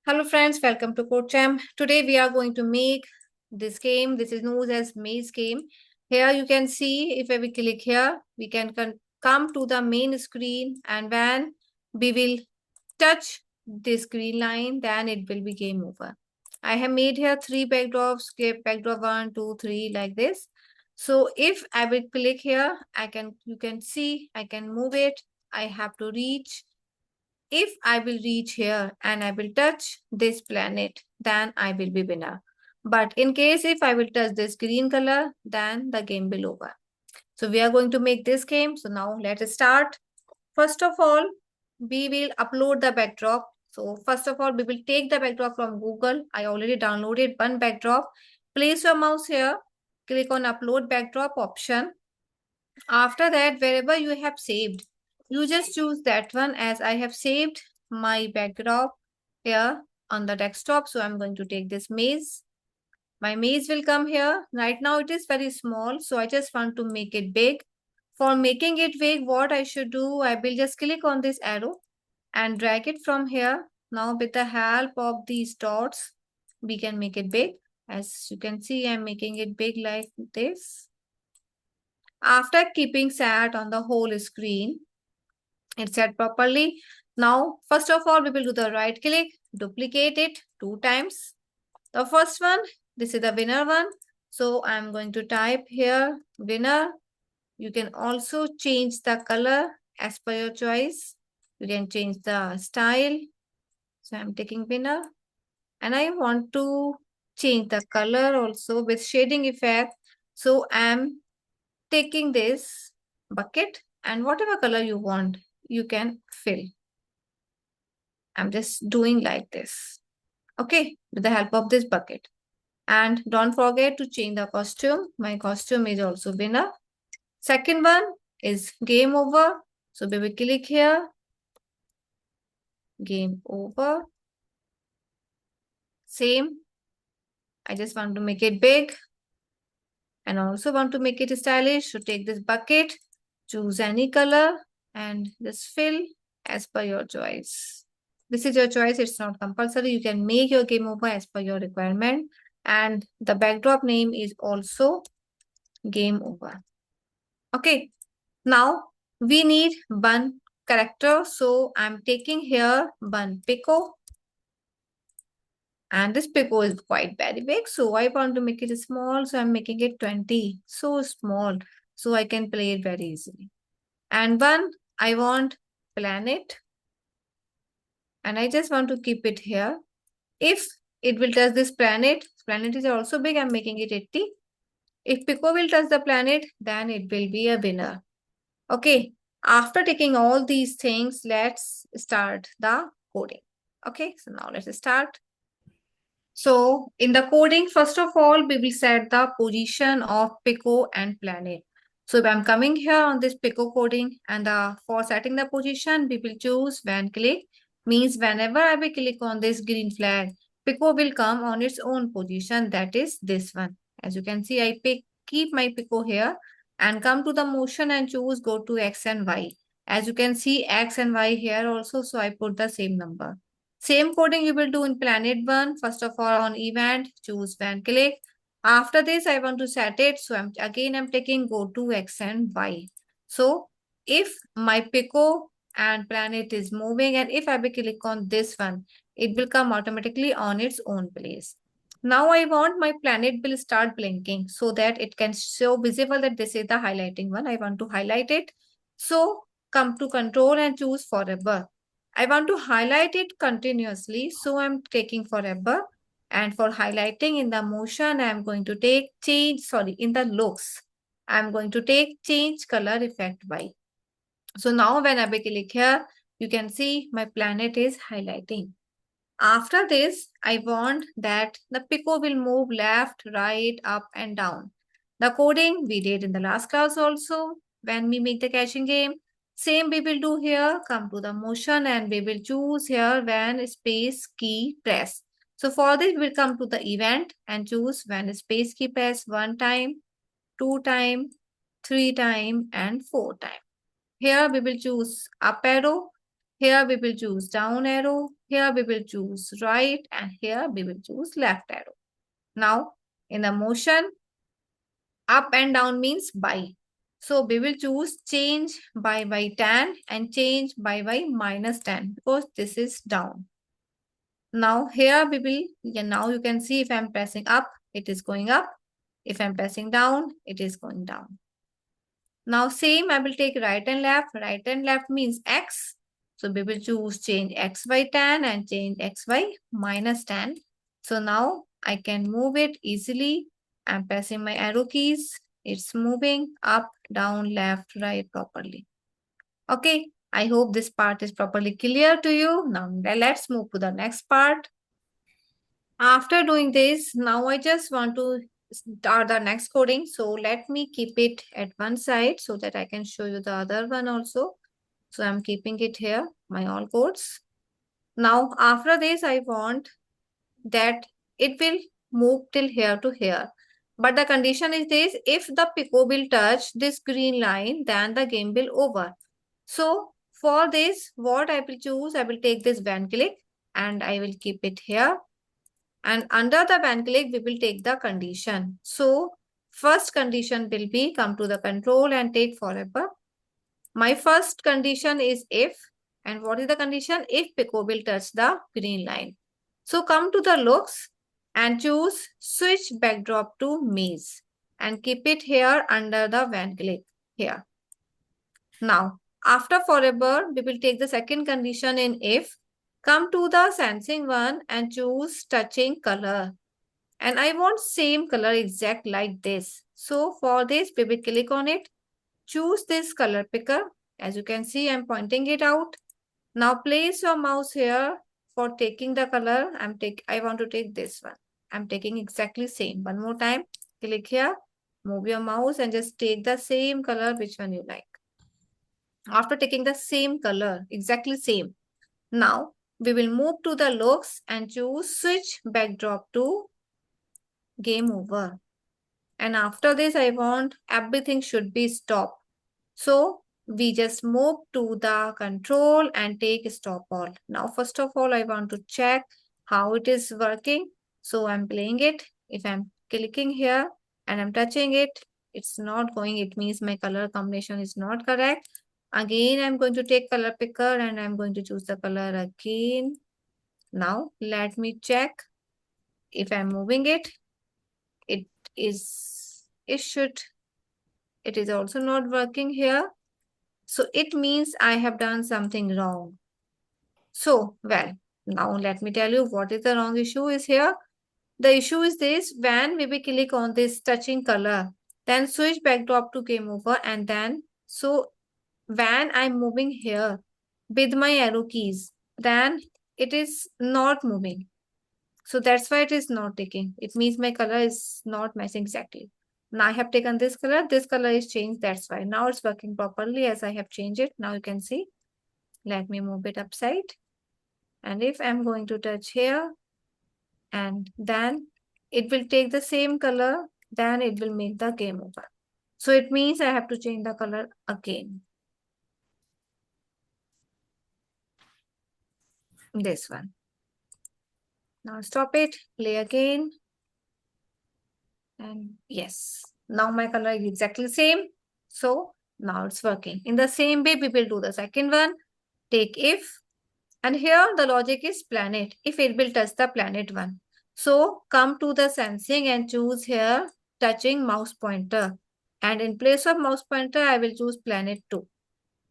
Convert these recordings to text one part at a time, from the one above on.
Hello friends, welcome to CodeChamp. Today we are going to make this game. This is known as maze game. Here you can see if we click here, we can come to the main screen, and when we will touch this green line, then it will be game over. I have made here 3 backdrops, backdrop 1, 2, 3 like this. So if I will click here, you can see I can move it. I have to reach. If I will reach here and I will touch this planet, then I will be winner. But in case if I will touch this green color, then the game will over. So we are going to make this game. So now let's start. First of all, we will upload the backdrop. So first of all, we will take the backdrop from Google. I already downloaded one backdrop. Place your mouse here. Click on upload backdrop option. After that, wherever you have saved, you just choose that one, as I have saved my backdrop here on the desktop. So I'm going to take this maze. My maze will come here. Right now it is very small, so I just want to make it big. For making it big, what I should do, I will just click on this arrow and drag it from here. Now with the help of these dots, we can make it big. As you can see, I'm making it big like this. After keeping set on the whole screen, it's set properly. Now, first of all, we will do the right click, duplicate it 2 times. The first one, this is the winner one. So I'm going to type here winner. You can also change the color as per your choice. You can change the style. So I'm taking winner. And I want to change the color also with shading effect. So I'm taking this bucket, and whatever color you want, you can fill. I'm just doing like this. Okay, with the help of this bucket. And don't forget to change the costume. My costume is also winner. Second one is game over. So we will click here. Game over. Same. I just want to make it big. And also want to make it stylish. So take this bucket, choose any color, and just fill as per your choice. This is your choice. It's not compulsory. You can make your game over as per your requirement. And the backdrop name is also game over. Okay. Now we need one character. So I'm taking here one Pico. And this Pico is quite very big. So I want to make it small. So I'm making it 20. So small. So I can play it very easily. And one, I want planet. And I just want to keep it here. If it will touch this planet is also big, I'm making it 80. If Pico will touch the planet, then it will be a winner. Okay, after taking all these things, let's start the coding. Okay, so now let's start. So in the coding, first of all, we will set the position of Pico and planet. So if I'm coming here on this Pico coding, and for setting the position, we will choose when click. Means whenever I will click on this green flag, Pico will come on its own position, that is this one. As you can see, I keep my Pico here and come to the motion and choose go to X and Y. As you can see, X and Y here also, so I put the same number. Same coding you will do in Planet 1. First of all, on event, choose when click. After this, I want to set it. So I'm taking go to X and Y. So if my Pico and planet is moving, and if I will click on this one, it will come automatically on its own place. Now I want my planet will start blinking so that it can show visible that this is the highlighting one. I want to highlight it. So come to control and choose forever. I want to highlight it continuously. So I'm taking forever. And for highlighting in the motion, I'm going to take in the looks, I'm going to take change color effect by. So now when I click here, you can see my planet is highlighting. After this, I want that the Pico will move left, right, up and down. The coding we did in the last class also when we make the caching game. Same we will do here. Come to the motion and we will choose here when space key press. So for this, we'll come to the event and choose when space key press 1 time, 2 time, 3 time and 4 time. Here we will choose up arrow. Here we will choose down arrow. here we will choose right, and here we will choose left arrow. Now, in the motion, up and down means by. So we will choose change by 10 and change by -10 because this is down. Now here we will, now you can see if I'm pressing up, it is going up. If I'm pressing down, it is going down. Now same, I will take right and left. Right and left means X. So we will choose change X by 10 and change X by -10. So now I can move it easily. I'm pressing my arrow keys. It's moving up, down, left, right properly. Okay, I hope this part is properly clear to you. Now let's move to the next part. After doing this, now I just want to start the next coding. So let me keep it at one side so that I can show you the other one also. So I'm keeping it here, my all codes. Now after this, I want that it will move till here to here. But the condition is this, if the pico will touch this green line, then the game will over. So for this, what I will choose, I will take this van click and I will keep it here. And under the van click, we will take the condition. So first condition will be come to the control and take forever. My first condition is if, and what is the condition? If pico will touch the green line. So come to the looks and choose switch backdrop to maze and keep it here under the van click here. Now, after forever, we will take the second condition in if. Come to the sensing one and choose touching color. And I want same color exact like this. So for this, we will click on it. Choose this color picker. As you can see, I'm pointing it out. Now place your mouse here for taking the color. I want to take this one. I'm taking exactly same. One more time. Click here. Move your mouse and just take the same color which one you like. After taking the same color, exactly same. Now we will move to the looks and choose switch backdrop to game over. And after this, I want everything should be stop. So we just move to the control and take stop all. Now, first of all, I want to check how it is working. So I'm playing it. If I'm clicking here and I'm touching it, it's not going. It means my color combination is not correct. Again, I'm going to take color picker and I'm going to choose the color again. Now, let me check if I'm moving it. It is also not working here. So it means I have done something wrong. So, well, now let me tell you what is the wrong issue is here. The issue is this, when we will click on this touching color, then switch backdrop to game over, and then, so when I'm moving here with my arrow keys, then it is not moving. So that's why it is not taking. It means my color is not matching exactly. Now I have taken this color is changed, that's why. Now it's working properly as I have changed it. Now you can see. Let me move it upside. And if I'm going to touch here, and then it will take the same color, then it will make the game over. So it means I have to change the color again. This one. Now stop it, play again. And yes, now my color is exactly same. So now it's working. In the same way, we will do the second one. Take if, and here the logic is planet, if it will touch the planet one. So come to the sensing and choose here touching mouse pointer. And in place of mouse pointer, I will choose planet 2.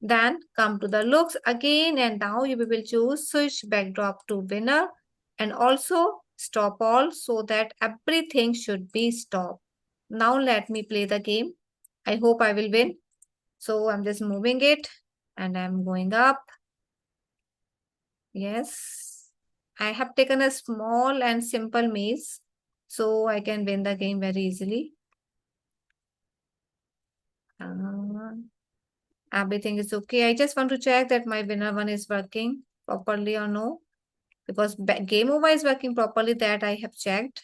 Then come to the looks again, and now you will choose switch backdrop to winner and also stop all so that everything should be stopped. Now let me play the game. I hope I will win. So I'm just moving it and I'm going up. Yes, I have taken a small and simple maze so I can win the game very easily. Everything is okay. I just want to check that my winner one is working properly or no. Because game over is working properly, that I have checked.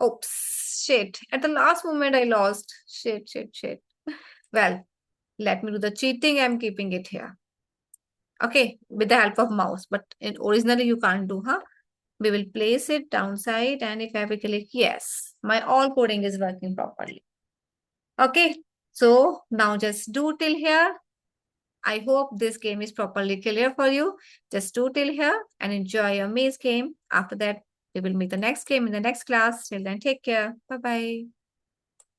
Oops, shit. At the last moment, I lost. Shit. Well, let me do the cheating. I'm keeping it here. Okay, with the help of mouse, but originally you can't do, huh? We will place it downside, and if I will click yes, my all coding is working properly. Okay, so now just do till here. I hope this game is properly clear for you. Just do till here and enjoy your maze game. After that, we will meet the next game in the next class. Till then, take care. Bye-bye.